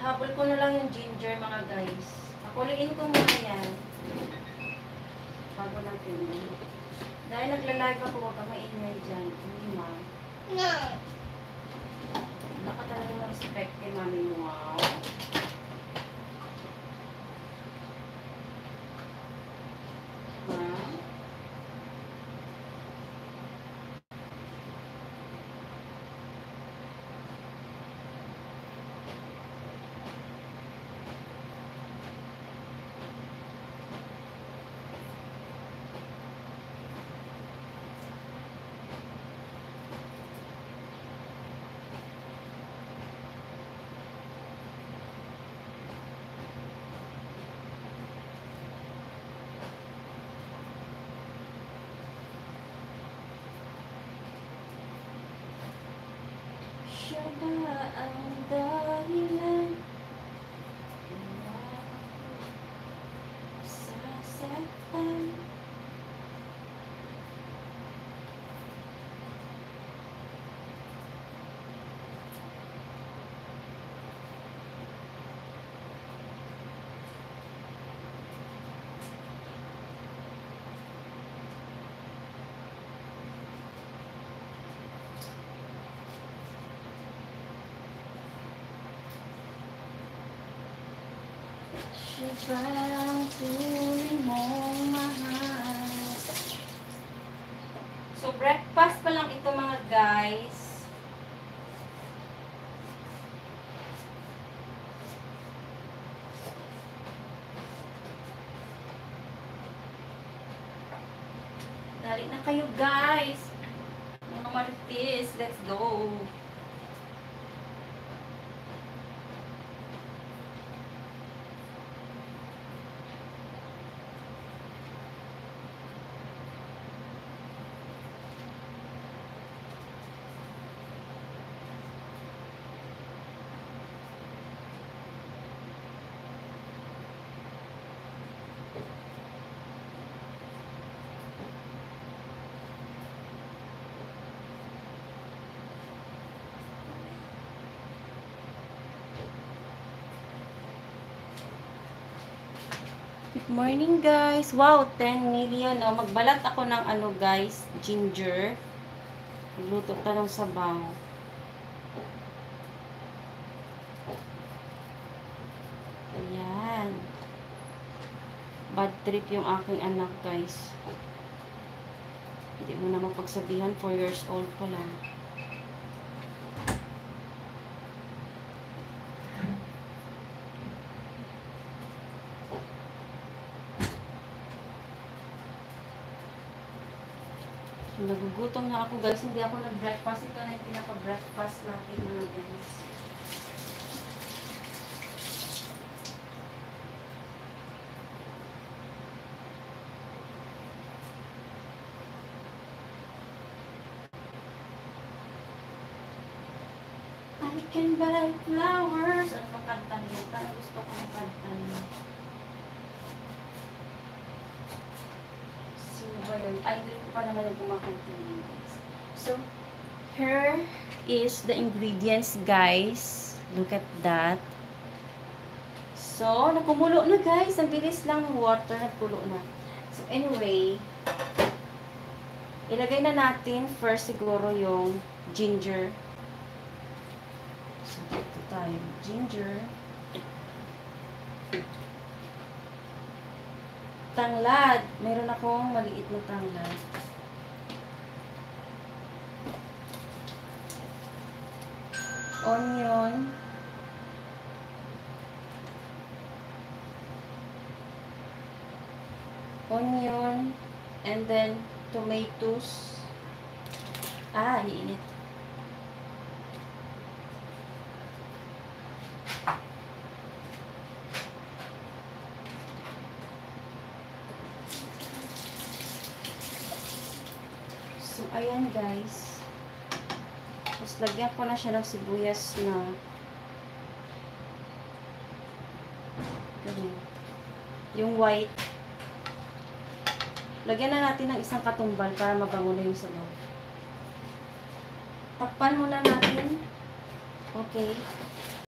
Habol ko na lang yung ginger, mga guys. Pakuliin ko muna yan. Bago natin yun. Dahil nagla-live ako, huwag ka maingay dyan. Hindi, ma. No. Wala ka talaga respect kay mami mo. Wow. Ha? Siya ba ang dahilan? Sasaktan. Siya ba ang tunay mong mahal? So, breakfast pa lang ito, mga guys. Dali na kayo, guys. Mga marites, let's go. Good morning, guys. Wow, 10 million. Oh, magbalat ako ng ano, guys, ginger. Magluto ka ng sabaw. Ayan. Bad trip yung aking anak, guys. Hindi mo na mapagsabihan, 4 years old pa lang. Nagugutom na ako, guys. Hindi ako nag-breakfast. Ito na yung pinaka-breakfast natin, mga guys. I can buy flowers. Ano pa kanta niyo? Parang gusto kong kanta niyo. Sino ba yun? Ay, hindi ko pa naman yung kumakanta niyo, guys. So, here is the ingredients, guys. Look at that. So, nakumulo na, guys. Ang bilis lang ng water. Nagkulo na. So, anyway, ilagay na natin first siguro yung ginger. So, ito tayo. Ginger. Tanglad. Meron akong maliit na tanglad. Onion. Onion. And then, tomatoes. Ah, iinit. So, ayan, guys. Tapos, lagyan ko na siya ng sibuyas na ganyan. Yung white. Lagyan na natin ng isang katumbal para mabango na yung sabaw. Takpan muna natin. Okay.